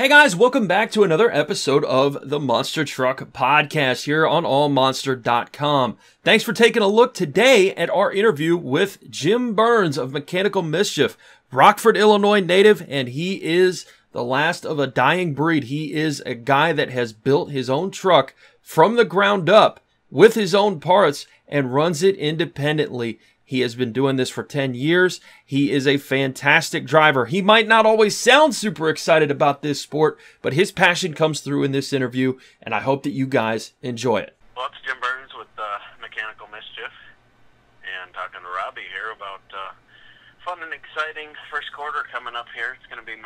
Hey guys, welcome back to another episode of the Monster Truck Podcast here on AllMonster.com. Thanks for taking a look today at our interview with Jim Burns of Mechanical Mischief, Rockford, Illinois native, and he is the last of a dying breed. He is a guy that has built his own truck from the ground up with his own parts and runs it independently. He has been doing this for 10 years. He is a fantastic driver. He might not always sound super excited about this sport, but his passion comes through in this interview, and I hope that you guys enjoy it. Well, it's Jim Burns with Mechanical Mischief, and talking to Robby here about fun and exciting first quarter coming up here. It's going to be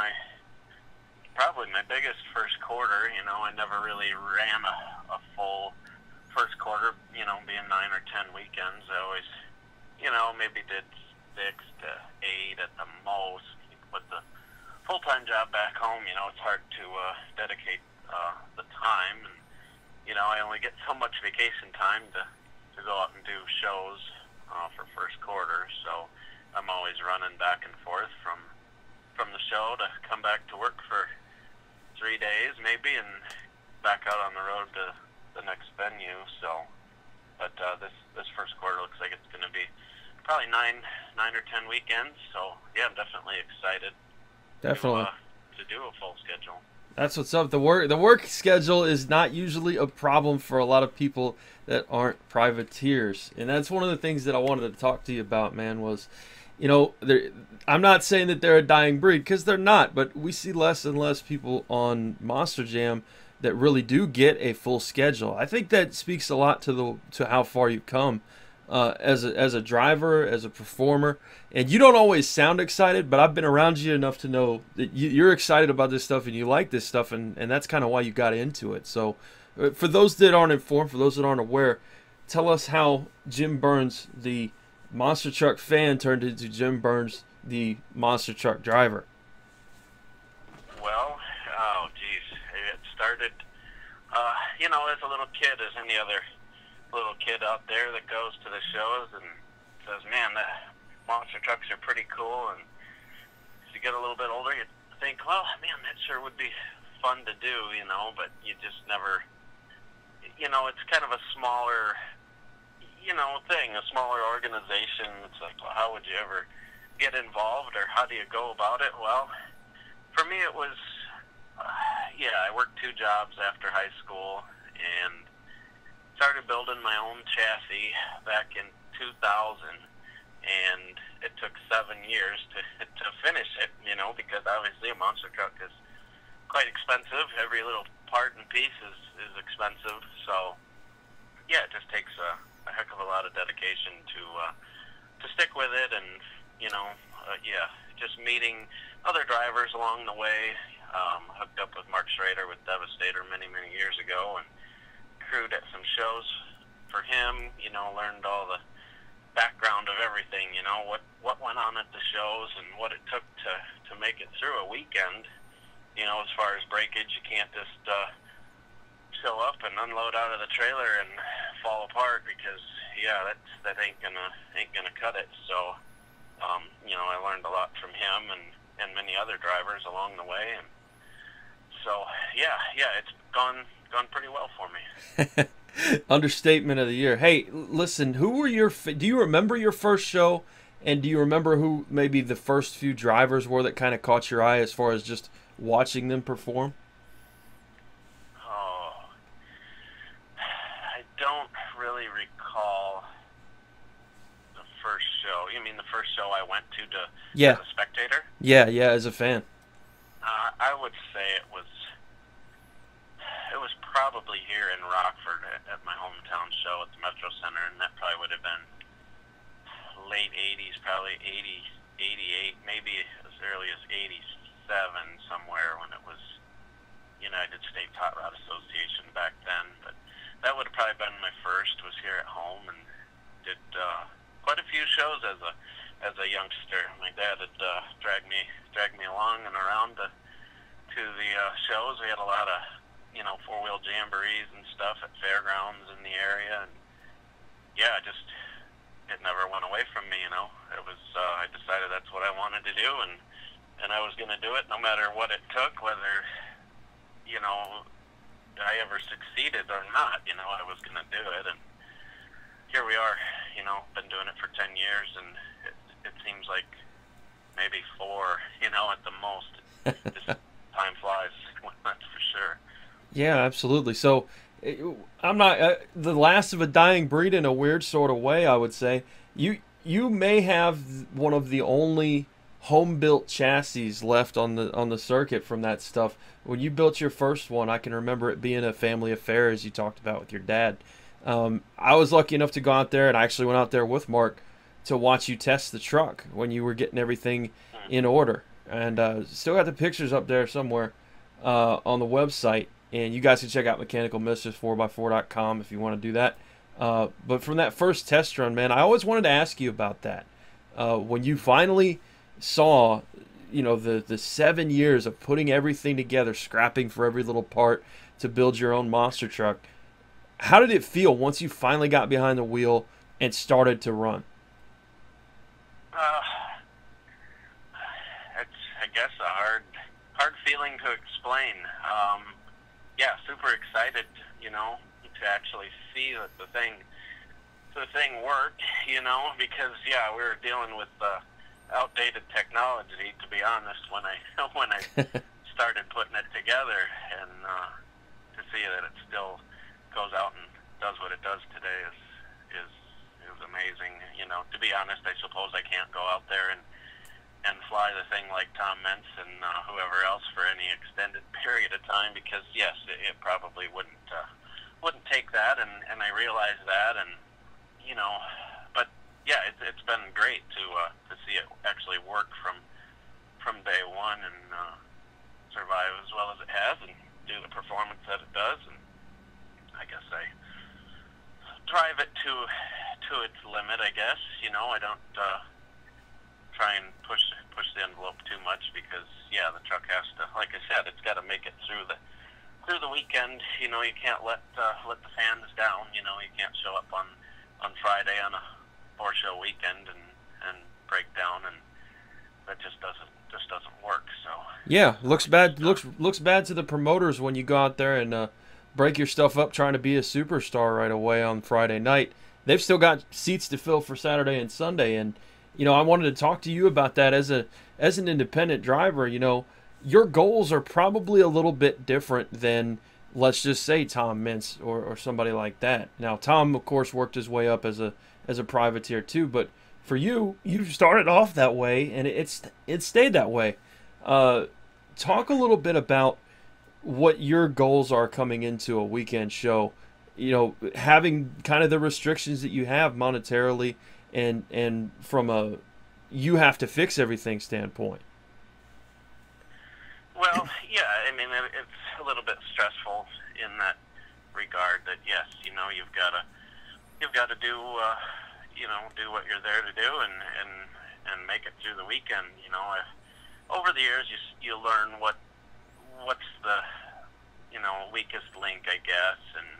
probably my biggest first quarter. You know, I never really ran a full first quarter, you know, being 9 or 10 weekends. I always, you know, maybe did 6 to 8 at the most. With the full-time job back home, you know, it's hard to dedicate the time. And, you know, I only get so much vacation time to go out and do shows for first quarter. So I'm always running back and forth from the show to come back to work for 3 days maybe and back out on the road to the next venue. So, but this first quarter looks like it's going to be probably 9 or 10 weekends. So yeah, I'm definitely excited. Definitely to do a full schedule. That's what's up. The work schedule is not usually a problem for a lot of people that aren't privateers, and that's one of the things that I wanted to talk to you about, man. Was, you know, I'm not saying that they're a dying breed because they're not, but we see less and less people on Monster Jam that really do get a full schedule. I think that speaks a lot to how far you've come as a driver, as a performer. And you don't always sound excited, but I've been around you enough to know that you're excited about this stuff and you like this stuff, and that's kind of why you got into it. So for those that aren't informed, for those that aren't aware, tell us how Jim Burns, the Monster Truck fan, turned into Jim Burns, the Monster Truck driver. Well, oh geez, it started, you know, as a little kid, as any other little kid out there that goes to the shows and says, man, the monster trucks are pretty cool. And as you get a little bit older, you think, well, man, that sure would be fun to do, you know, but you just never, you know, it's kind of a smaller, you know, thing, a smaller organization. It's like, well, how would you ever get involved, or how do you go about it? Well, for me it was, yeah, I worked 2 jobs after high school and started building my own chassis back in 2000, and it took 7 years to finish it, you know, because obviously a monster truck is quite expensive. Every little part and piece is expensive. So yeah, it just takes a heck of a lot of dedication to stick with it. And you know, yeah, just meeting other drivers along the way. Hooked up with Mark Schrader with Devastator many years ago, and crewed at some shows for him. You know, learned all the background of everything, you know, what went on at the shows and what it took to make it through a weekend. You know, as far as breakage, you can't just show up and unload out of the trailer and fall apart, because yeah, that ain't gonna cut it. So you know, I learned a lot from him and many other drivers along the way, and so yeah, it's gone pretty well for me. Understatement of the year. Hey, listen, who were do you remember your first show, and do you remember who maybe the first few drivers were that kind of caught your eye as far as just watching them perform? Oh, I don't really recall the first show. You mean the first show I went to as a spectator? Yeah, as a fan. I would say it was probably here in Rockford at my hometown show at the Metro Center, and that probably would have been late 80s, probably 80, 88, maybe as early as 87 somewhere, when it was United States Hot Rod Association back then. But that would have probably been my first, was here at home, and did quite a few shows as a youngster. My dad had dragged me along and around to the shows. We had a lot of, you know, 4-wheel jamborees and stuff at fairgrounds in the area, and yeah, it never went away from me, you know. It was, I decided that's what I wanted to do, and I was going to do it no matter what it took, whether succeeded or not, you know, I was going to do it. And here we are, you know, been doing it for 10 years, and it seems like maybe 4, you know, at the most. Just time flies, that's for sure. Yeah, absolutely. So I'm not the last of a dying breed in a weird sort of way, I would say. You may have one of the only home built chassis left on the circuit from that stuff. When you built your first one, I can remember it being a family affair, as you talked about with your dad. I was lucky enough to go out there, and I actually went out there with Mark to watch you test the truck when you were getting everything in order. And still got the pictures up there somewhere on the website. And you guys can check out mechanicalmischief4x4.com if you want to do that. But from that first test run, man, I always wanted to ask you about that. When you finally saw, you know, the 7 years of putting everything together, scrapping for every little part to build your own monster truck, how did it feel once you finally got behind the wheel and started to run? It's, I guess, a hard feeling to explain. Yeah, super excited, you know, to actually see that the thing worked, you know, because yeah, we were dealing with outdated technology, to be honest, when I started putting it together, and to see that it still goes out and does what it does today is amazing. You know, to be honest, I suppose I can't go out there and fly the thing like Tom Mentz and whoever else for any extended period of time, because yes, it probably wouldn't take that, and I realize that, and you know, but yeah, it's been great to see it actually work from day one, and survive as well as it has, and do the performance that it does. And I guess I drive it to its limit, I guess. You know, I don't try and push the envelope too much, because yeah, the truck has to, like I said, it's got to make it through the weekend. You know, you can't let the fans down. You know, you can't show up on Friday on a 4-show weekend and break down, and that just doesn't work. So yeah, looks bad to the promoters when you go out there and break your stuff up trying to be a superstar right away on Friday night. They've still got seats to fill for Saturday and Sunday, and you know, I wanted to talk to you about that as an independent driver. You know, your goals are probably a little bit different than, let's just say, Tom Mentz or somebody like that. Now, Tom, of course, worked his way up as a privateer too, but for you started off that way, and it stayed that way. Talk a little bit about what your goals are coming into a weekend show. You know, having kind of the restrictions that you have monetarily, and from a you have to fix everything standpoint. Well, yeah, I mean, it's a little bit stressful in that regard. That yes, you know, you've got to do do what you're there to do, and make it through the weekend. You know, over the years you learn what's the weakest link, I guess, and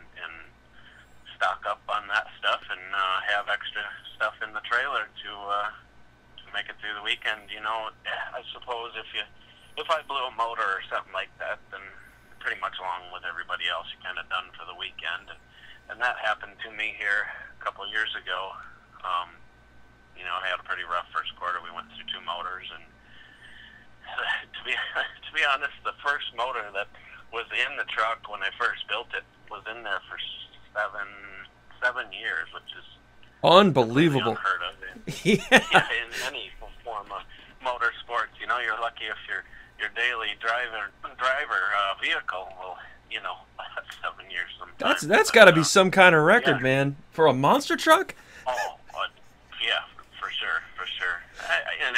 stock up on that stuff, and have extra stuff in the trailer to make it through the weekend. You know, I suppose if I blew a motor or something like that, then pretty much along with everybody else, you're kind of done for the weekend. And that happened to me here a couple of years ago. You know, I had a pretty rough first quarter. We went through 2 motors, and to be honest, the first motor that was in the truck when I first built it was in there for seven years, which is unbelievable. Unheard of Yeah. In any form of motorsports. You know, you're lucky if your daily driver vehicle will, you know, last 7 years sometimes. That's got to be some kind of record, yeah, man, for a monster truck. Oh, yeah, for sure. And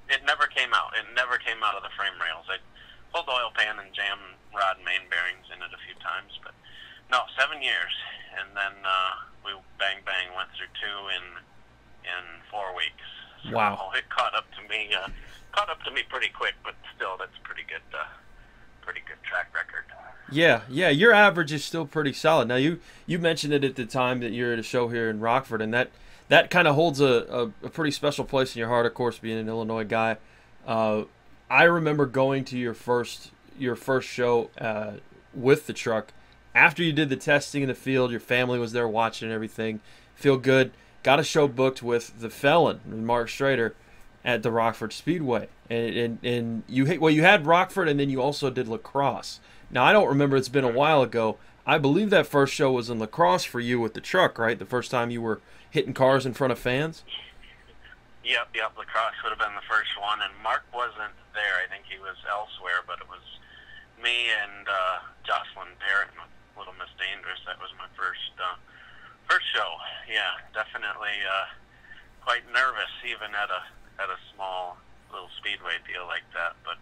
it never came out. It never came out of the frame rails. I pulled the oil pan and jammed rod and main bearings in it a few times, but no, 7 years. And then we bang went through 2 in 4 weeks. So wow. It caught up to me pretty quick, but still, that's pretty good track record. Yeah, your average is still pretty solid. Now, you mentioned it at the time that you're at a show here in Rockford, and that kind of holds a pretty special place in your heart, of course, being an Illinois guy. I remember going to your first show with the truck, after you did the testing in the field, your family was there watching and everything. Feel good. Got a show booked with the Felon, Mark Strader, at the Rockford Speedway, and you had Rockford, and then you also did La Crosse. Now I don't remember; it's been a while ago. I believe that first show was in La Crosse for you with the truck, right? The first time you were hitting cars in front of fans. Yep. La Crosse would have been the first one, and Mark wasn't there. I think he was elsewhere, but it was me and Jocelyn Parrott with Little Miss Dangerous. That was my first show. Yeah, definitely quite nervous, even at a small little speedway deal like that. But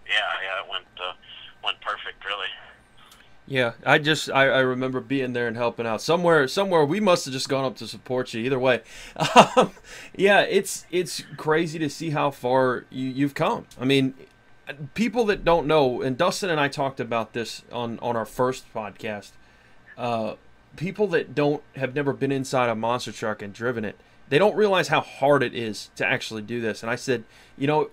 yeah, it went perfect, really. Yeah, I remember being there and helping out. Somewhere we must have just gone up to support you. Either way, yeah, it's crazy to see how far you've come. I mean, people that don't know, and Dustin and I talked about this on our first podcast. People that have never been inside a monster truck and driven it, they don't realize how hard it is to actually do this. And I said,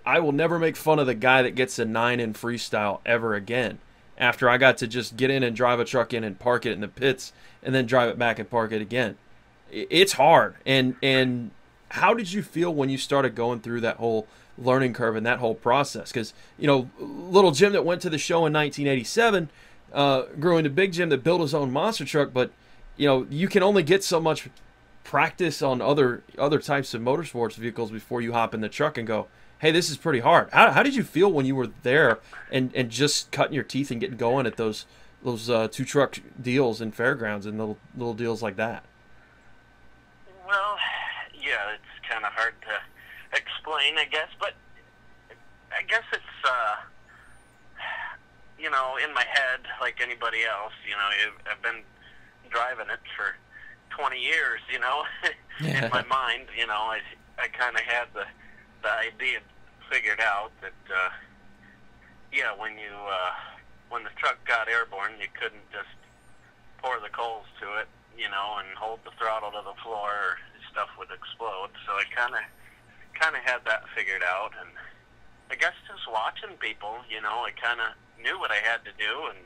I will never make fun of the guy that gets a 9 in freestyle ever again. After I got to just get in and drive a truck in and park it in the pits and then drive it back and park it again. It's hard. And how did you feel when you started going through that whole learning curve and that whole process? Because, little Jim that went to the show in 1987 grew into Big Jim that built his own monster truck, but, you can only get so much practice on other types of motorsports vehicles before you hop in the truck and go, hey, this is pretty hard. How did you feel when you were there and just cutting your teeth and getting going at those 2-truck deals in fairgrounds and little deals like that? Well, yeah, it's kind of hard to explain, I guess, but I guess it's, in my head, like anybody else, I've been driving it for 20 years, Yeah. In my mind, I kind of had the idea figured out that, when the truck got airborne, you couldn't just pour the coals to it, and hold the throttle to the floor, or stuff would explode. So I kind of had that figured out, and I guess just watching people, I kind of knew what I had to do, and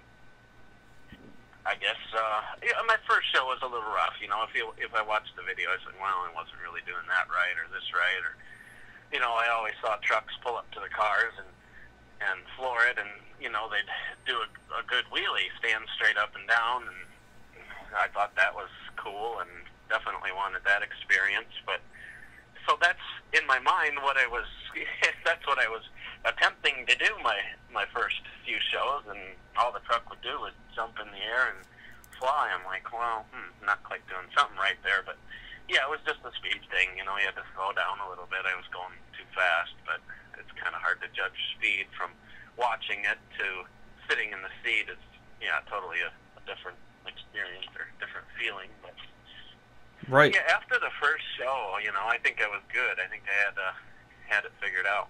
I guess my first show was a little rough. If I watched the video, I said, well, I wasn't really doing that right or this right, or I always saw trucks pull up to the cars and floor it, and they'd do a good wheelie, stand straight up and down, and I thought that was cool and definitely wanted that experience. But so that's in my mind what I was. That's what I was attempting to do my first few shows, and all the truck would do was jump in the air and fly. I'm like, well, not quite doing something right there, but yeah, it was just a speed thing. You had to slow down a little bit. I was going too fast, but it's kind of hard to judge speed from watching it to sitting in the seat. It's totally a different experience or different feeling. But right. Yeah, after the first show, I think I was good. I think I had it figured out.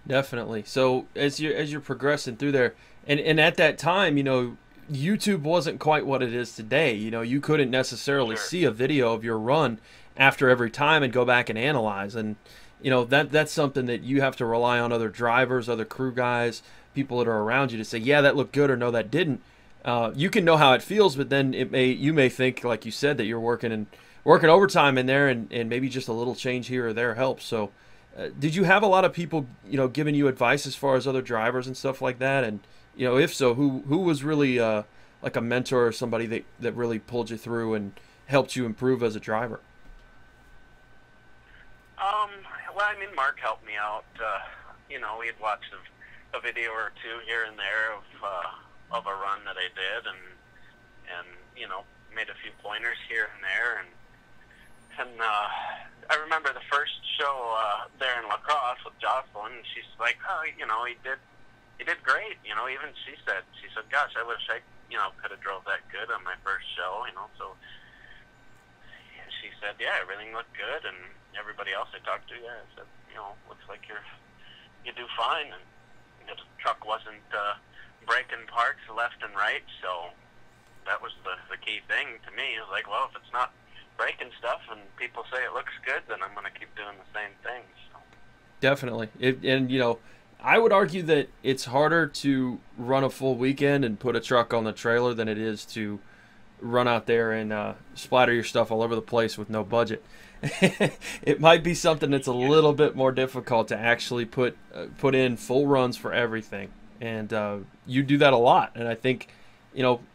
Definitely. So as you're progressing through there, and at that time, YouTube wasn't quite what it is today. You couldn't necessarily see a video of your run after every time and go back and analyze. And that's something that you have to rely on other drivers, other crew guys, people that are around you to say, yeah, that looked good, or no, that didn't. You can know how it feels, but then you may think, like you said, that you're working overtime in there, and maybe just a little change here or there helps. So did you have a lot of people giving you advice as far as other drivers and stuff like that? And if so, who was really like a mentor or somebody that really pulled you through and helped you improve as a driver? Well, Mark helped me out. We'd watched a video or two here and there of a run that I did, and made a few pointers here and there, and I remember the first show there in La Crosse with Jocelyn, and she's like, oh, he did great. Even she said, gosh, I wish I could have drove that good on my first show. So she said, yeah, everything looked good, and everybody else I talked to, I said, looks like you do fine, and the truck wasn't breaking parts left and right, so that was the key thing to me. It was like, well, if it's not breaking stuff and people say it looks good, then I'm going to keep doing the same thing. So. Definitely. I would argue that it's harder to run a full weekend and put a truck on the trailer than it is to run out there and splatter your stuff all over the place with no budget. It might be something that's a little bit more difficult to actually put in full runs for everything, and you do that a lot. And I think,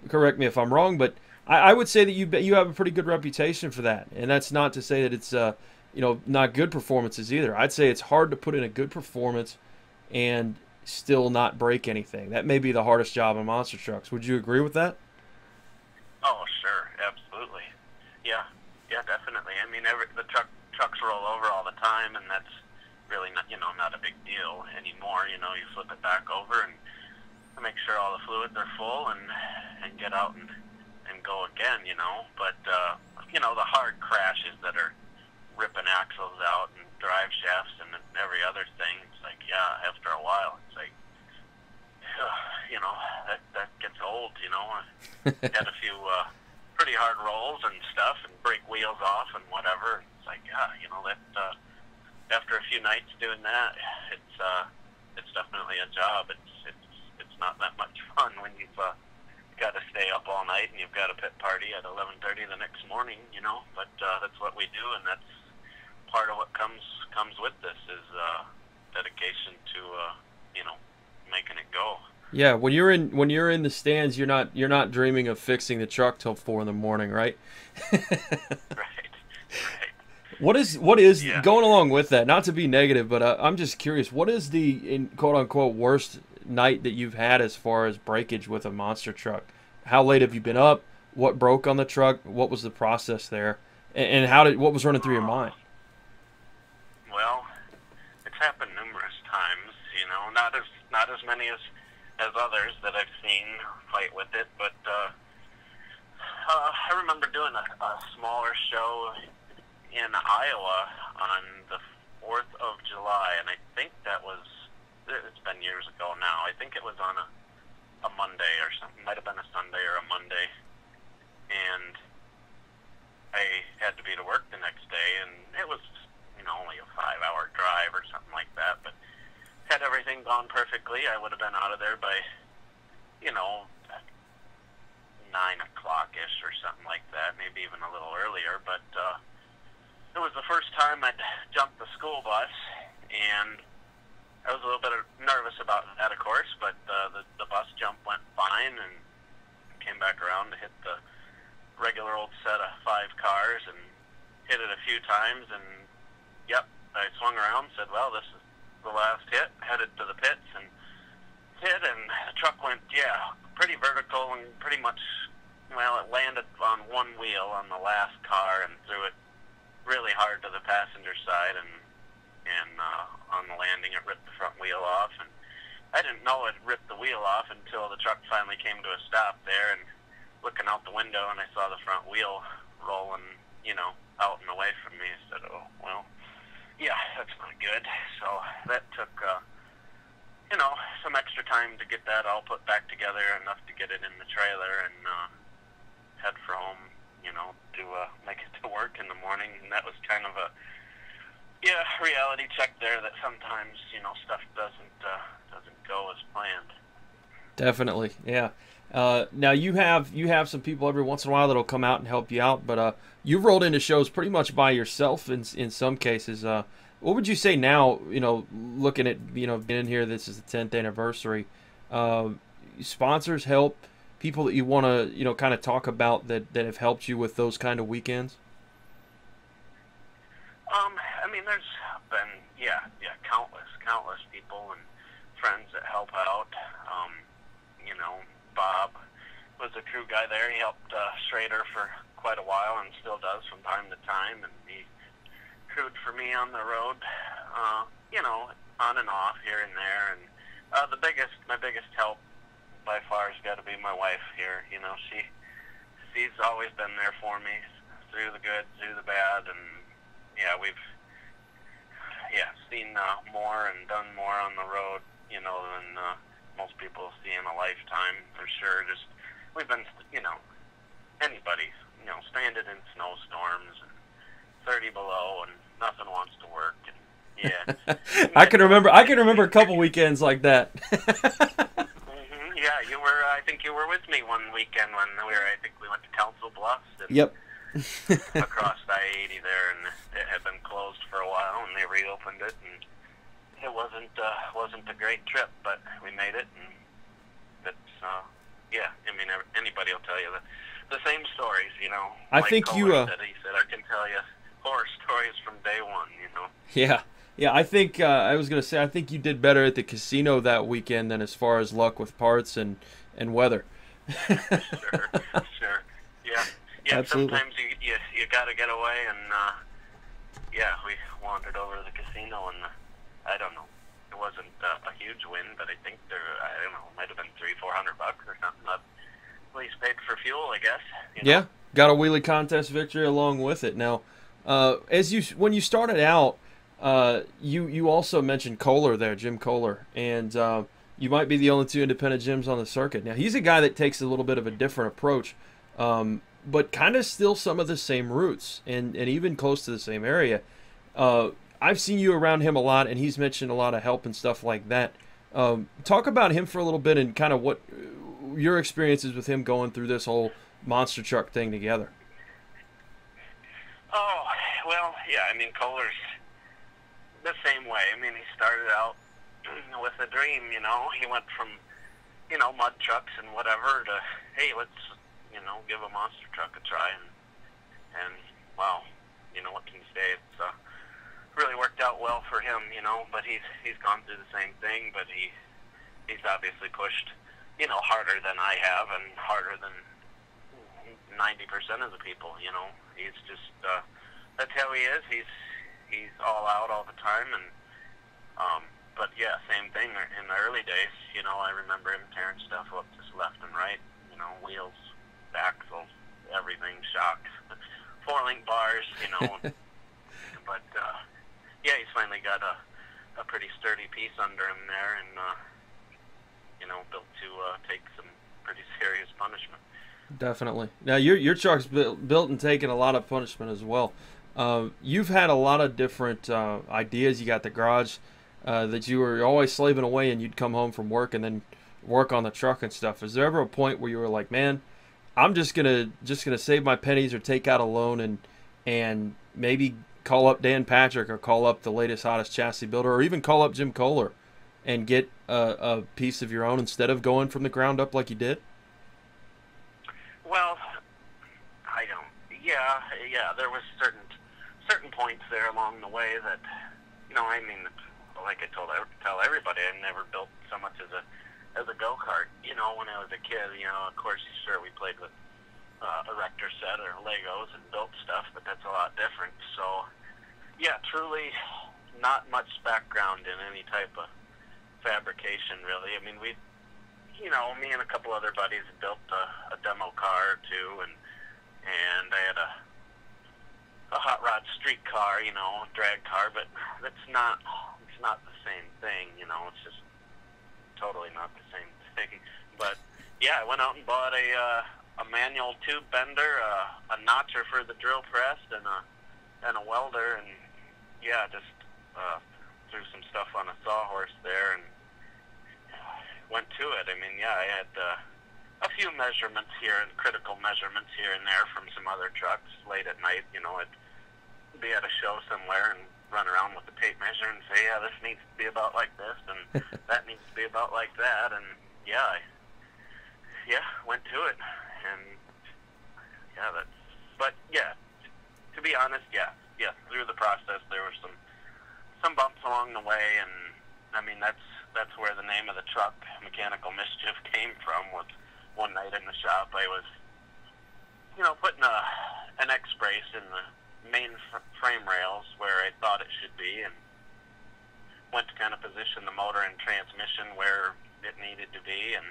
correct me if I'm wrong, but I would say that you have a pretty good reputation for that. And that's not to say that it's not good performances either. I'd say it's hard to put in a good performance and still not break anything. That may be the hardest job on monster trucks. Would you agree with that? Oh, sure, absolutely. Yeah, definitely. I mean, the trucks roll over all the time, and that's really not a big deal anymore. You flip it back over and make sure all the fluids are full and get out and go again. But the hard crashes that are ripping axles out and drive shafts and every other thing, it's like, after a while, it's like, that gets old. Had a few pretty hard rolls and stuff, and break wheels off and whatever. It's like, that after a few nights doing that, it's definitely a job. It's not that much fun when you've got to stay up all night and you've got a pit party at 11:30 the next morning. But that's what we do, and that's part of what comes with this is dedication to making it go. Yeah, when you're in the stands, you're not dreaming of fixing the truck till 4 in the morning, right? Right. What is going along with that? Not to be negative, but I'm just curious. What is the quote unquote worst night that you've had as far as breakage with a monster truck? How late have you been up? What broke on the truck? What was the process there? And what was running through your mind? Well, it's happened numerous times. Not as many as others that I've seen fight with it, but I remember doing a smaller show in Iowa on the 4th of July, and I think it's been years ago now. I think it was on a Monday or something. Might have been a Sunday or a Monday, and I had to be to work the next day, and it was only a 5-hour drive or something like that, but had everything gone perfectly, I would have been out of there by 9 o'clock-ish or something like that, maybe even a little earlier. But it was the first time I'd jumped the school bus, and I was a little bit nervous about that, of course, but the bus jump went fine, and came back around to hit the regular old set of 5 cars, and hit it a few times, and I swung around and said, well, this is the last hit, headed to the pits, and hit, and the truck went, pretty vertical, and pretty much, it landed on one wheel on the last car and threw it really hard to the passenger side, and on the landing it ripped the front wheel off, and I didn't know it ripped the wheel off until the truck finally came to a stop there, and looking out the window, and I saw the front wheel rolling, out and away from me. I said, oh, well, that's not good. So that took, some extra time to get that all put back together, enough to get it in the trailer, and head for home, to make it to work in the morning. And that was kind of a reality check there, that sometimes stuff doesn't go as planned. Definitely, yeah. Now you have some people every once in a while that'll come out and help you out, but you've rolled into shows pretty much by yourself in some cases. What would you say now? Looking at being in here, this is the 10th anniversary. Sponsors help, people that you want to kind of talk about that have helped you with those kind of weekends. I mean, there's been countless people and friends that help out. Bob was a crew guy there. He helped Schrader for quite a while and still does from time to time, and he crewed for me on the road, on and off here and there. And my biggest help by far has got to be my wife here. She's always been there for me through the good, through the bad, and we've seen more and done more on the road, than most people see in a lifetime, for sure. Just, we've been, anybody, stranded in snowstorms and 30 below, and nothing wants to work, and Yeah. I can remember a couple weekends like that. Yeah, you were. I think you were with me one weekend when I think we went to Council Bluffs. And Yep. across I-80 there, and it had been closed for a while, and they reopened it, and it wasn't a great trip, but we made it, and that's yeah. I mean, anybody will tell you the same stories, you know. I Mike think Kohler said, he said, I can tell you horror stories from day one, you know. Yeah. Yeah, I think I was gonna say I think you did better at the casino that weekend than as far as luck with parts and weather. Sure. Yeah. Absolutely. Sometimes you got to get away, and yeah, we wandered over to the casino, and I don't know, it wasn't a huge win, but I think I don't know, might have been $300-400 or something. At least paid for fuel, I guess. You know? Yeah, got a wheelie contest victory along with it. Now, when you started out. You also mentioned Kohler there, Jim Kohler, and you might be the only two independent gyms on the circuit. Now, he's a guy that takes a little bit of a different approach, but kind of still some of the same roots and even close to the same area. I've seen you around him a lot, and he's mentioned a lot of help and stuff like that. Talk about him for a little bit and kind of what your experiences with him going through this whole monster truck thing together. Oh, well, yeah, I mean, Kohler's the same way. I mean, he started out with a dream, you know. He went from, you know, mud trucks and whatever to, hey, let's, you know, give a monster truck a try. And wow, you know, what can you say? It's really worked out well for him, you know. But he's gone through the same thing, but he's obviously pushed, you know, harder than I have and harder than 90% of the people, you know. He's just, that's how he is. He's all out all the time, and but yeah, same thing in the early days. You know, I remember him tearing stuff up just left and right. You know, wheels, axles, everything, shocks, 4-link bars. You know, but yeah, he's finally got a pretty sturdy piece under him there, and you know, built to take some pretty serious punishment. Definitely. Now your truck's built and taken a lot of punishment as well. You've had a lot of different ideas. You got the garage that you were always slaving away, and you'd come home from work and then work on the truck and stuff. Is there ever a point where you were like, man, I'm just gonna save my pennies or take out a loan and maybe call up Dan Patrick or call up the latest hottest chassis builder or even call up Jim Kohler and get a piece of your own instead of going from the ground up like you did? Well, I don't. Yeah. There was certain points there along the way that, you know, I mean, like I tell everybody, I never built so much as a go-kart. You know, when I was a kid, you know, of course, sure, we played with erector set or Legos and built stuff, but that's a lot different. So, yeah, truly not much background in any type of fabrication, really. I mean, you know, me and a couple other buddies built a demo car or two, and I had a hot rod street car, you know, drag car, but it's not the same thing, you know. It's just totally not the same thing. But yeah, I went out and bought a manual tube bender, a notcher for the drill press, and a welder, and yeah, just threw some stuff on a sawhorse there and went to it. I mean, yeah, I had a few measurements here and critical measurements here and there from some other trucks late at night. You know, I'd be at a show somewhere and run around with the tape measure and say, yeah, this needs to be about like this and that needs to be about like that. And yeah, I went to it. And yeah, but yeah, to be honest, yeah, through the process there were some bumps along the way, and I mean that's where the name of the truck, Mechanical Mischief, came from. Was one night in the shop I was, you know, putting an X brace in the main frame rails where I thought it should be, and went to kind of position the motor and transmission where it needed to be, and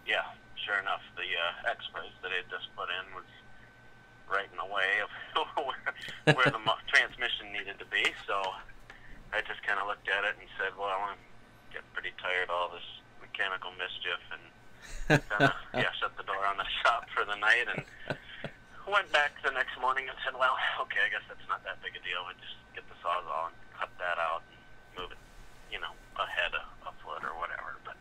yeah, sure enough, the X brace that I had just put in was right in the way of where the transmission needed to be. So I just kind of looked at it and said, well, I'm getting pretty tired of all this Mechanical Mischief, and shut the door on the shop for the night, and went back the next morning and said, well, okay, I guess that's not that big a deal. We just get the Sawzall and cut that out and move it, you know, ahead a foot or whatever. But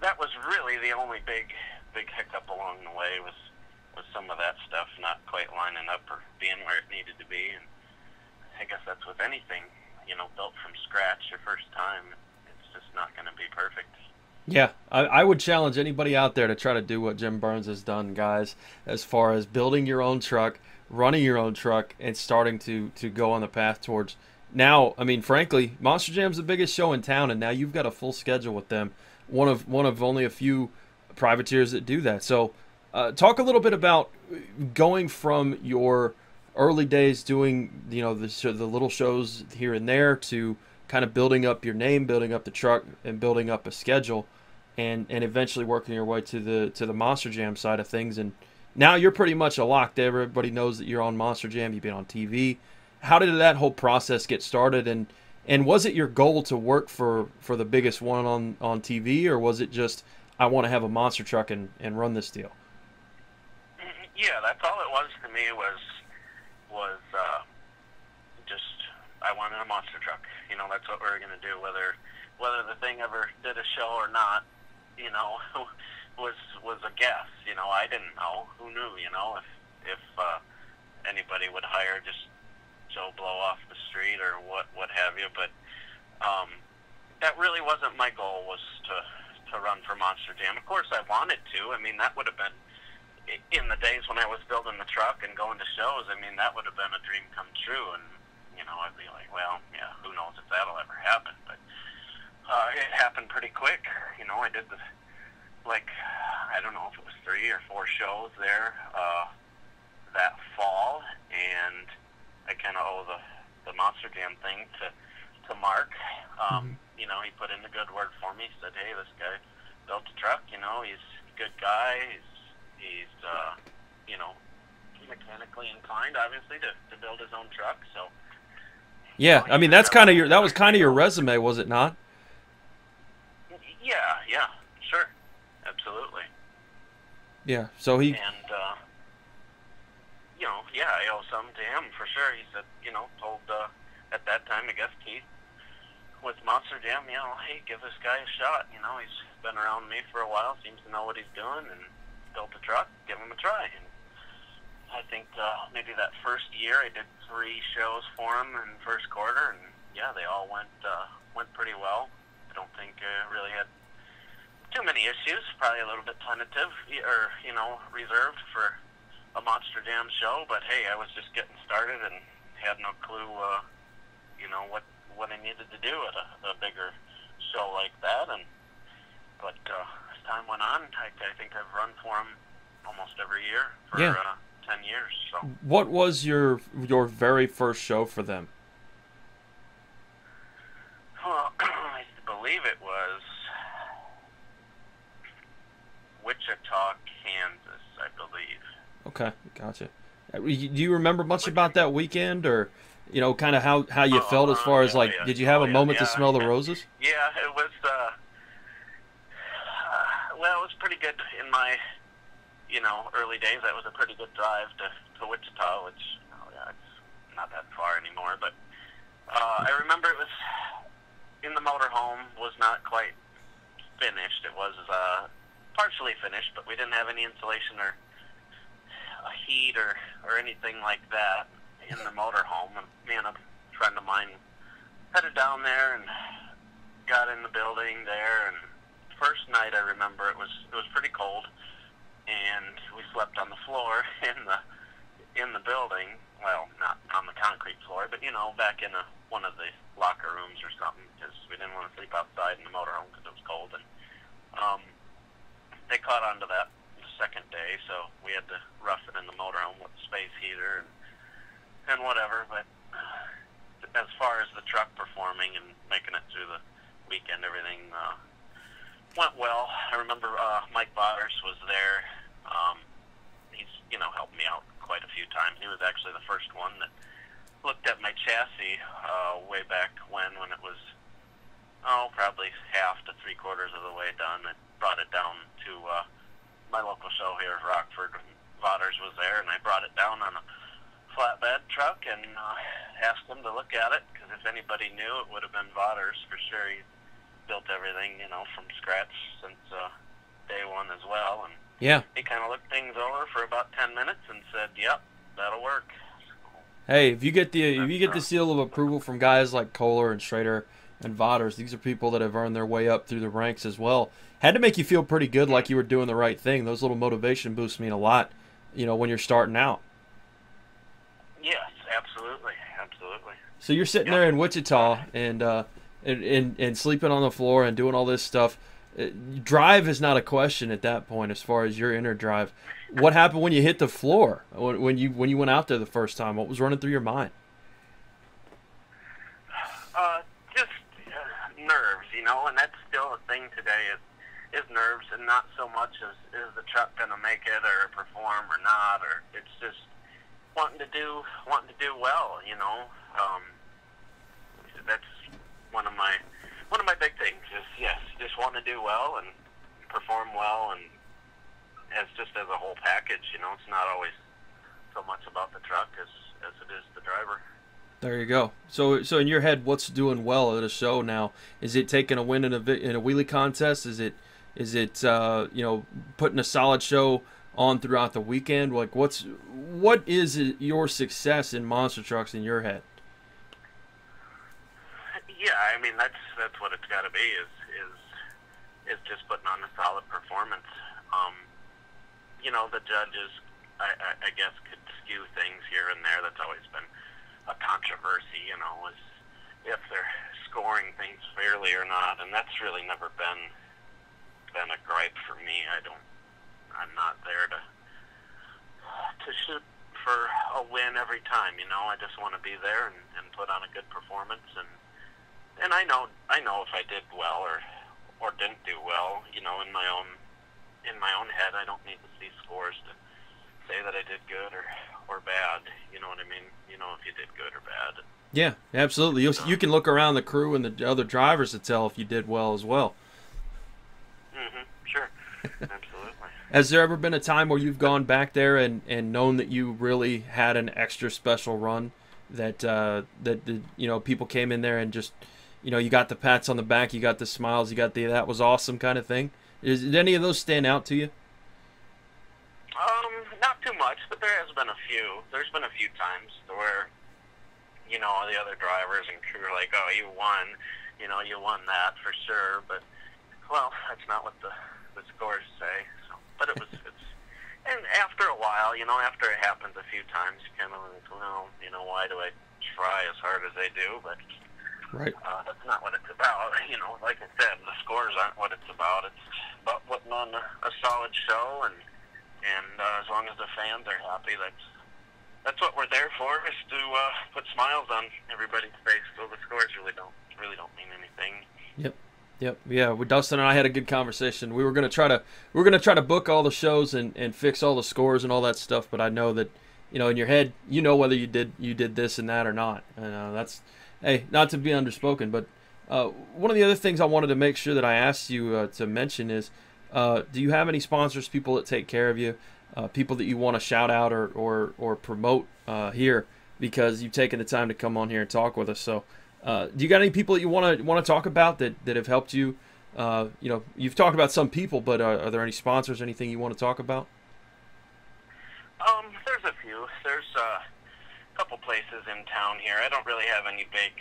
that was really the only big hiccup along the way was some of that stuff not quite lining up or being where it needed to be. And I guess that's with anything, you know, built from scratch your first time. It's just not going to be perfect. Yeah, I would challenge anybody out there to try to do what Jim Burns has done, guys, as far as building your own truck, running your own truck, and starting to go on the path towards. Now, I mean, frankly, Monster Jam's the biggest show in town, and now you've got a full schedule with them. One of only a few privateers that do that. So, talk a little bit about going from your early days doing, you know, the little shows here and there to kind of building up your name, building up the truck, and building up a schedule, and eventually working your way to the Monster Jam side of things. And now you're pretty much a lock there. Everybody knows that you're on Monster Jam. You've been on TV. How did that whole process get started? And was it your goal to work for the biggest one on TV, or was it just, I want to have a monster truck and run this deal? Yeah, that's all it was to me was just I wanted a monster truck. You know, that's what we were going to do. Whether the thing ever did a show or not, you know, was a guess. You know, I didn't know. Who knew? You know, if anybody would hire just Joe Blow off the street or what have you. But that really wasn't my goal. Was to run for Monster Jam. Of course, I wanted to. I mean, that would have been in the days when I was building the truck and going to shows. I mean, that would have been a dream come true. And you know, I'd be like, well, yeah, who knows if that'll ever happen. But it happened pretty quick. You know, I did I don't know if it was 3 or 4 shows there that fall, and I kind of owe the Monster Jam thing to Mark. You know, he put in a good word for me. He said, hey, this guy built a truck. You know, he's a good guy. He's you know, mechanically inclined, obviously, to build his own truck. So. Yeah, I mean that was kind of your resume, was it not? Yeah, sure, absolutely. Yeah, so he and you know, yeah, I owe some to him for sure. He said, you know, told at that time, I guess Keith with Monster Jam, you know, hey, give this guy a shot. You know, he's been around me for a while, seems to know what he's doing, and built a truck. Give him a try. And I think maybe that first year I did 3 shows for him in the first quarter, and yeah, they all went pretty well. I don't think really had too many issues. Probably a little bit tentative or, you know, reserved for a Monster Jam show. But hey, I was just getting started and had no clue, you know, what I needed to do at a bigger show like that. But as time went on, I think I've run for him almost every year for 10 years. So. What was your very first show for them? Well, I believe it was Wichita, Kansas, I believe. Okay, gotcha. Do you remember much about that weekend, or you know, kind of how you felt as far as like, did you have a moment to smell the roses? Yeah, it was. Well, it was pretty good in my, you know, early days. That was a pretty good drive to Wichita, which, you know, yeah, it's not that far anymore. But I remember it was in the motorhome, was not quite finished. It was partially finished, but we didn't have any insulation or a heat or anything like that in the motorhome. And me and a friend of mine headed down there and got in the building there. And first night, I remember it was pretty cold, and we slept on the floor in the building. Well, not on the concrete floor, but you know, back in one of the locker rooms or something, because we didn't want to sleep outside in the motorhome because it was cold. And they caught on to that the second day, so we had to rough it in the motorhome with the space heater and whatever. But as far as the truck performing and making it through the weekend, everything went well. I remember Mike Botters was there. He's, you know, helped me out quite a few times. He was actually the first one that looked at my chassis way back when it was, probably half to 3/4 of the way done. I brought it down to my local show here, Rockford. Botters was there, and I brought it down on a flatbed truck and asked him to look at it, because if anybody knew, it would have been Vodder's for sure. He built everything, you know, from scratch since day one as well. And Yeah. he kind of looked things over for about 10 minutes and said, "Yep, that'll work." Hey, if you get the seal of approval from guys like Kohler and Schrader and Voders, these are people that have earned their way up through the ranks as well. Had to make you feel pretty good, like you were doing the right thing. Those little motivation boosts mean a lot, you know, when you're starting out. Yes, absolutely, absolutely. So you're sitting there in Wichita and sleeping on the floor and doing all this stuff. Drive is not a question at that point as far as your inner drive. What happened when you hit the floor? When you went out there the first time? What was running through your mind? Just nerves, you know, and that's still a thing today is nerves, and not so much as is the truck going to make it or perform or not, or it's just wanting to do well, you know. That's one of my big things is, yes, just want to do well and perform well, and as a whole package, you know. It's not always so much about the truck as it is the driver. There you go. So in your head, what's doing well at a show now? Is it taking a win in a wheelie contest? Is it you know, putting a solid show on throughout the weekend? Like, what is your success in monster trucks in your head? Yeah, I mean that's what it's got to be is just putting on a solid performance. You know, the judges, I guess, could skew things here and there. That's always been a controversy, you know, is if they're scoring things fairly or not, and that's really never been a gripe for me. I'm not there to shoot for a win every time, you know. I just want to be there and put on a good performance, and I know if I did well or didn't do well, you know, in my own head. I don't need to see scores to say that I did good or bad. You know what I mean? You know if you did good or bad. Yeah, absolutely. You can look around the crew and the other drivers to tell if you did well as well. Sure. Absolutely. Has there ever been a time where you've gone back there and known that you really had an extra special run, that you know, people came in there and just, you know, you got the pats on the back, you got the smiles, you got the "that was awesome" kind of thing? Did any of those stand out to you? Not too much, but there has been a few. There's been a few times where, you know, the other drivers and crew are like, "Oh, you won. You know, you won that for sure." But, well, that's not what the scores say. So, but it's and after a while, you know, after it happens a few times, you kind of like, well, you know, why do I try as hard as I do? But right. That's not what it's about. You know, like I said, the scores aren't what it's about. It's about putting on a solid show, and as long as the fans are happy, that's what we're there for, is to put smiles on everybody's face. So the scores really don't mean anything. Yep. Yeah. With Dustin and I had a good conversation. We were gonna try to book all the shows and fix all the scores and all that stuff. But I know that, you know, in your head, you know whether you did this and that or not. And that's, hey, not to be underspoken, but one of the other things I wanted to make sure that I asked you to mention is, do you have any sponsors, people that take care of you, people that you want to shout out or promote here, because you've taken the time to come on here and talk with us? So, do you got any people that you want to talk about that have helped you? You know, you've talked about some people, but are there any sponsors, anything you want to talk about? There's a few. There's a couple places in town here. I don't really have any big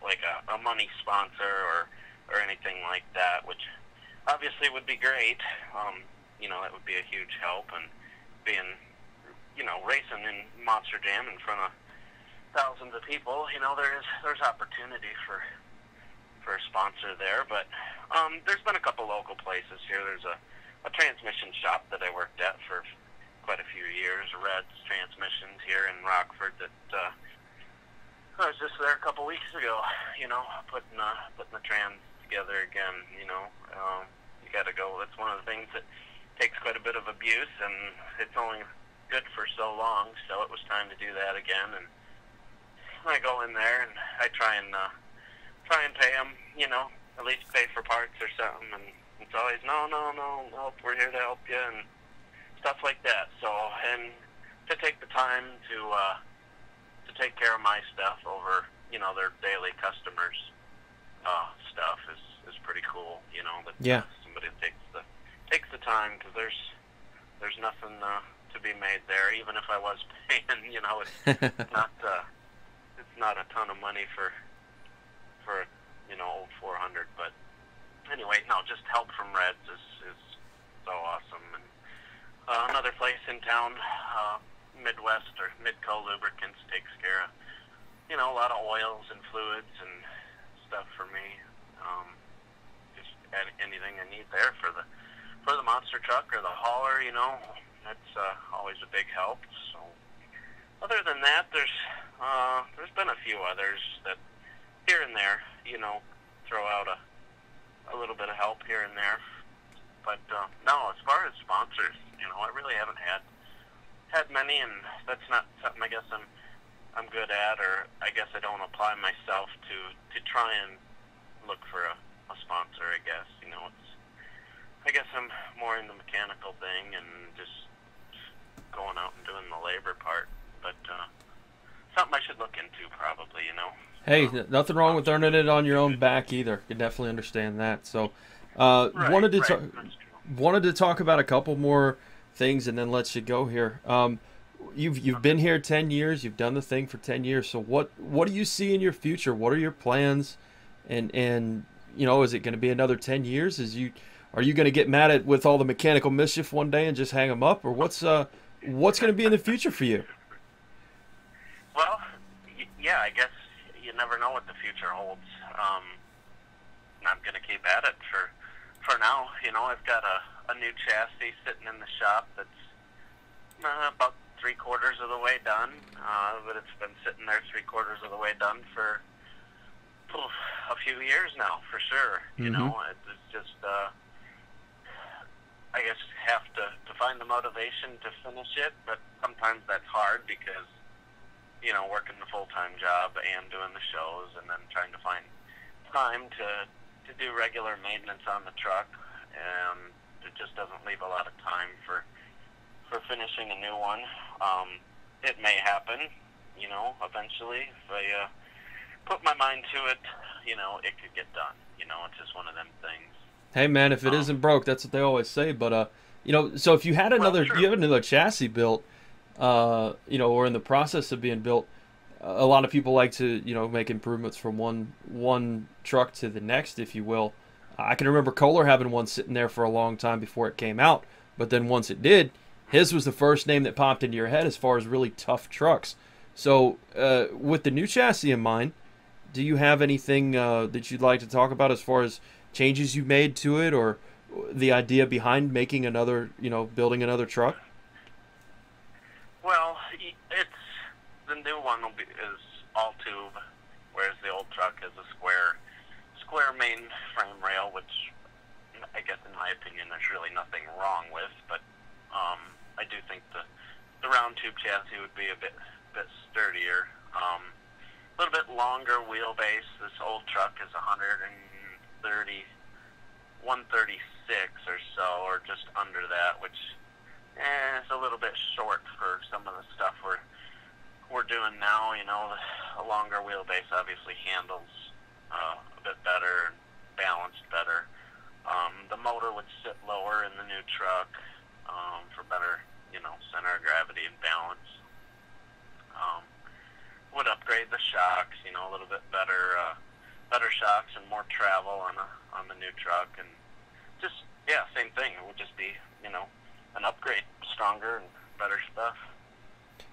like a money sponsor or anything like that, which obviously would be great. You know, that would be a huge help, and being, you know, racing in Monster Jam in front of thousands of people, you know, there's opportunity for a sponsor there. But there's been a couple local places here. There's a transmission shop that I worked at for quite a few years, Red's Transmissions here in Rockford, that I was just there a couple weeks ago, you know, putting the trans together again. You know, you got to go. That's one of the things that takes quite a bit of abuse, and it's only good for so long. So it was time to do that again, and I go in there and I try and pay them, you know, at least pay for parts or something. And it's always no, we're here to help you and stuff like that. So, and to take the time to take care of my stuff over you know, their daily customers stuff is pretty cool. You know, that Yeah. somebody takes the time, because there's nothing to be made there. Even if I was paying, you know, it's not a ton of money for you know, old 400. But anyway, no, just help from Reds is so awesome. And another place in town, Midwest or Midco Lubricants, takes care of, you know, a lot of oils and fluids and stuff for me. Just anything I need there for the monster truck or the hauler, you know, that's always a big help. So other than that, there's been a few others that here and there, you know, throw out a little bit of help here and there. But no, as far as sponsors, you know, I really haven't had many, and that's not something I guess I'm good at, or I guess I don't apply myself to try and look for a sponsor. I guess, you know, I guess I'm more in the mechanical thing and just going out and doing the labor part. But something I should look into probably, you know. Hey, nothing wrong with earning it on your own back either. Can definitely understand that. So, wanted to talk about a couple more things and then let you go here. You've been here 10 years. You've done the thing for 10 years. So what do you see in your future? What are your plans? And you know, is it going to be another 10 years? Are you going to get mad with all the mechanical mischief one day and just hang them up, or what's going to be in the future for you? Well, yeah, I guess you never know what the future holds. I'm going to keep at it for now. You know, I've got a new chassis sitting in the shop that's about 3/4 of the way done, but it's been sitting there 3/4 of the way done for a few years now, for sure. You know, it's just I guess have to find the motivation to finish it, but sometimes that's hard because, you know, working the full-time job and doing the shows, and then trying to find time to do regular maintenance on the truck, and it just doesn't leave a lot of time for finishing a new one. It may happen, you know, eventually. If I put my mind to it, you know, it could get done. You know, it's just one of them things. Hey man, if it isn't broke, that's what they always say. But you know, so if you had another, you have another chassis built, you know, or in the process of being built, a lot of people like to, you know, make improvements from one truck to the next, if you will. I can remember Kohler having one sitting there for a long time before it came out, but then once it did, his was the first name that popped into your head as far as really tough trucks. So with the new chassis in mind, do you have anything that you'd like to talk about as far as changes you made to it, or the idea behind making another, you know, building another truck? Well, the new one is all tube, whereas the old truck is a square main frame rail, which I guess in my opinion there's really nothing wrong with, but I do think the round tube chassis would be a bit sturdier. A little bit longer wheelbase. This old truck is 136 or so, or just under that, which is a little bit short for some of the stuff we're doing now. You know, a longer wheelbase obviously handles a bit better and balanced better. The motor would sit lower in the new truck for better, you know, center of gravity and balance. Would upgrade the shocks, you know, a little bit better shocks and more travel on the new truck, and just, yeah, same thing. It would just be, you know, an upgrade, stronger and better stuff.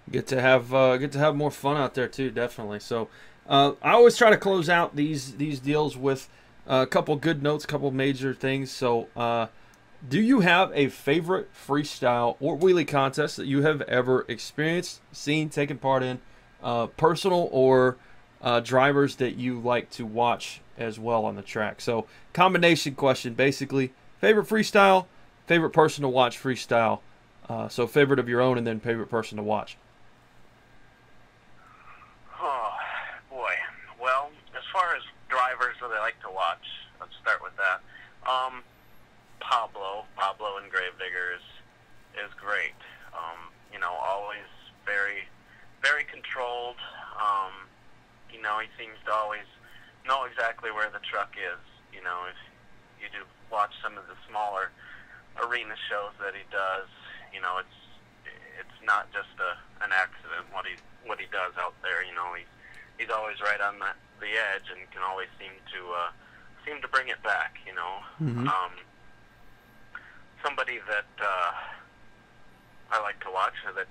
Get to have more fun out there too, definitely. So I always try to close out these deals with a couple good notes, a couple major things. So do you have a favorite freestyle or wheelie contest that you have ever experienced, seen, taken part in, personal or drivers that you like to watch as well on the track? So combination question, basically. Favorite freestyle, favorite person to watch freestyle. So favorite of your own and then favorite person to watch. Oh, boy. Well, as far as drivers that I like to watch, let's start with that. Pablo and Gravedigger is great. You know, always very, very controlled. You You know, he seems to always know exactly where the truck is. You know, if you do watch some of the smaller arena shows that he does, you know, it's not just an accident what he does out there. You know, he's always right on the edge and can always seem to bring it back. You know, somebody that I like to watch that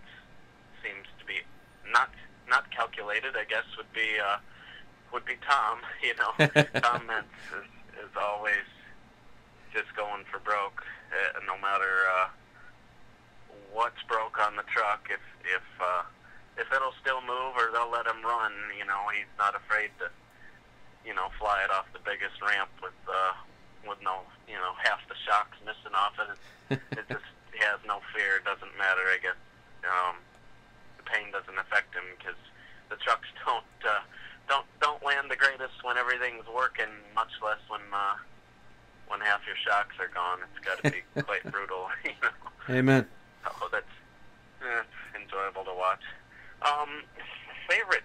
seems to be not calculated, I guess, would be Tom. You know, Tom is always just going for broke, no matter what's broke on the truck. If it'll still move or they'll let him run, you know, he's not afraid to, you know, fly it off the biggest ramp with no, you know, half the shocks missing off it. It just, he has no fear. It doesn't matter, I guess. The pain doesn't affect him because the trucks don't land the greatest when everything's working, much less when half your shocks are gone. It's got to be quite brutal, you know. Amen. Oh, that's enjoyable to watch. Favorite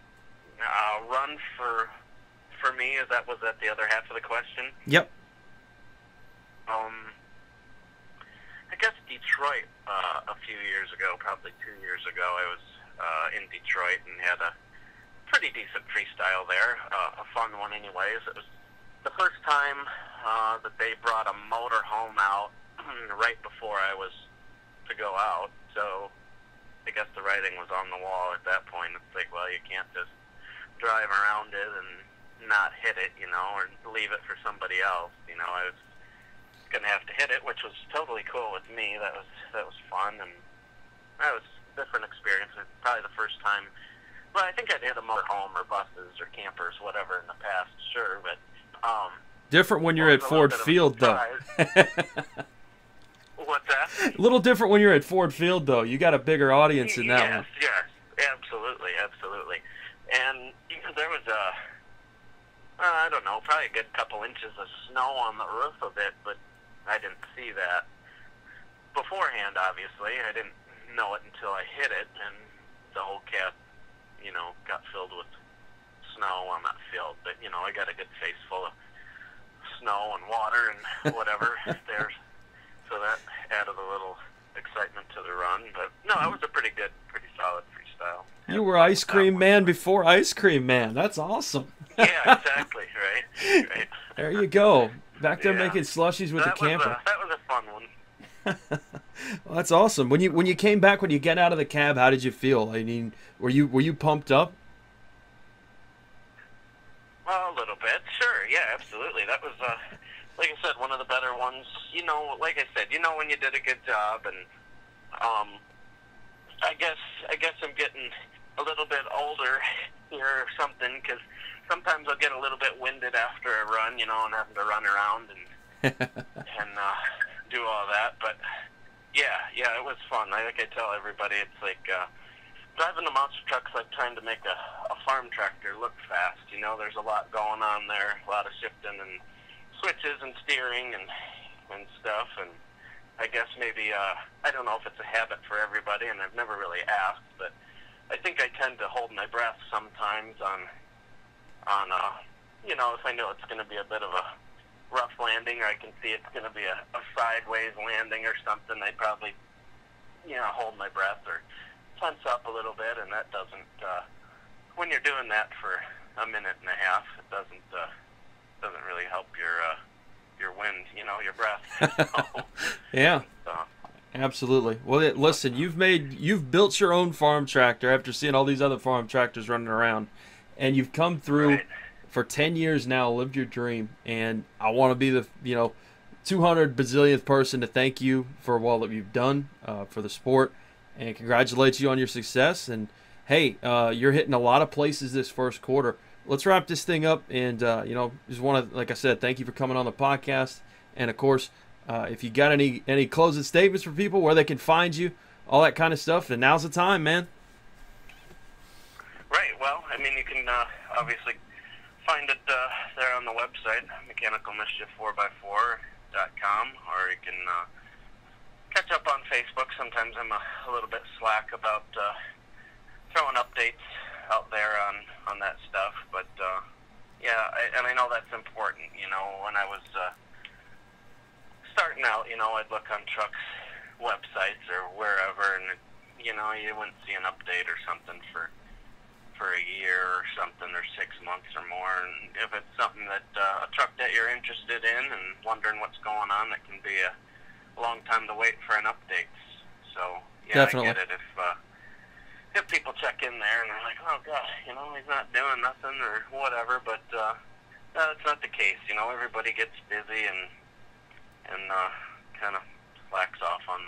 run for me, was that the other half of the question? Yep. I guess Detroit a few years ago, probably 2 years ago, I was in Detroit and had a pretty decent freestyle there, a fun one anyways. It was the first time that they brought a motorhome out right before I was to go out, so I guess the writing was on the wall at that point. It's like, well, you can't just drive around it and not hit it, you know, or leave it for somebody else. You know, I was gonna have to hit it, which was totally cool with me. That was fun, and that was a different experience. It's probably the first time. Well, I think I'd hit a motorhome or buses or campers, whatever, in the past, sure, but different when you're at Ford Field, though. What's that? A little different when you're at Ford Field, though. You got a bigger audience in that one. Yes, absolutely. And there was I don't know, probably a good couple inches of snow on the roof of it, but I didn't see that beforehand, obviously. I didn't know it until I hit it, and the whole cab, you know, got filled with snow on that field. But, you know, I got a good face full of snow and water and whatever there. So that added a little excitement to the run. But, no, that was a pretty solid freestyle. You were Ice Cream Man before Ice Cream Man. That's awesome. Yeah, exactly, right? There you go. Back there making slushies with the camper. That was a fun one. Well, that's awesome. When you came back, when you get out of the cab, how did you feel? I mean, were you pumped up? Well, a little bit, sure. Yeah, absolutely. That was, like I said, one of the better ones. You know, like I said, you know when you did a good job, and I guess I'm getting a little bit older here or something, because sometimes I'll get a little bit winded after a run, you know, and having to run around and do all that. But yeah, it was fun. Like I tell everybody, it's like driving a monster truck's like trying to make a farm tractor look fast. You know, there's a lot going on there, a lot of shifting and switches and steering and stuff. And I guess maybe I don't know if it's a habit for everybody, and I've never really asked, but I think I tend to hold my breath sometimes on you know, if I know it's going to be a bit of a rough landing, or I can see it's going to be a sideways landing or something, I probably, you know, hold my breath or tense up a little bit, and that doesn't, when you're doing that for a minute and a half, it doesn't really help your wind, you know, your breath. So, yeah. Absolutely. Well, listen, you've built your own farm tractor after seeing all these other farm tractors running around, and you've come through for 10 years now, lived your dream, and I want to be the 200 bazillionth person to thank you for all that you've done for the sport, and congratulate you on your success. And hey, you're hitting a lot of places this first quarter. Let's wrap this thing up, and just want to, like I said, thank you for coming on the podcast, and of course, if you got any closing statements for people, where they can find you, all that kind of stuff, then now's the time, man. Right. Well, I mean, you can obviously find it there on the website, mechanicalmischief4x4.com, or you can catch up on Facebook. Sometimes I'm a little bit slack about throwing updates out there on that stuff, but Yeah, and I know that's important. You know, when I was starting out, you know, I'd look on trucks websites or wherever, and you know, you wouldn't see an update or something for a year or something, or 6 months or more. And if it's something that a truck that you're interested in and wondering what's going on, it can be a long time to wait for an update. So yeah, Definitely. I get it. If people check in there and they're like, oh god, you know, he's not doing nothing or whatever, but that's not the case. You know, everybody gets busy and kind of slacks off on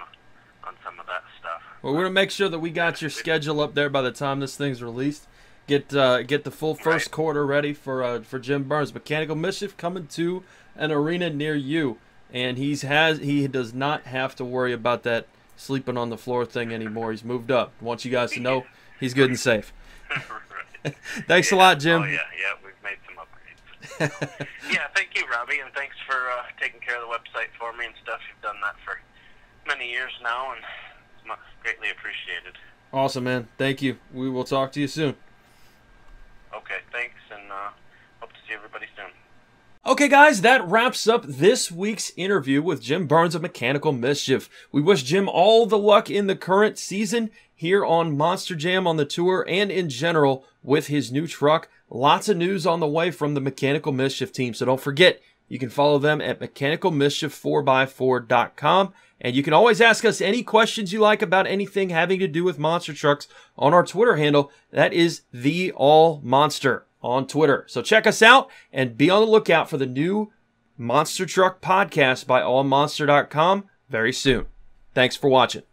some of that stuff. Well, we're gonna make sure that we got your schedule up there by the time this thing's released. Get the full first quarter ready for Jim Burns. Mechanical Mischief coming to an arena near you, and he does not have to worry about that sleeping on the floor thing anymore. He's moved up. I want you guys to know he's good and safe. Right. Thanks a lot, Jim. Oh yeah, we've made some upgrades. Yeah, thank you, Robby, and thanks for taking care of the website for me and stuff. You've done that for many years now, and it's greatly appreciated. Awesome, man. Thank you. We will talk to you soon. Okay, thanks, and hope to see everybody soon. Okay, guys, that wraps up this week's interview with Jim Burns of Mechanical Mischief. We wish Jim all the luck in the current season here on Monster Jam on the tour and in general with his new truck. Lots of news on the way from the Mechanical Mischief team, so don't forget, you can follow them at mechanicalmischief4x4.com. And you can always ask us any questions you like about anything having to do with monster trucks on our Twitter handle. That is the AllMonster on Twitter. So check us out and be on the lookout for the new Monster Truck podcast by AllMonster.com very soon. Thanks for watching.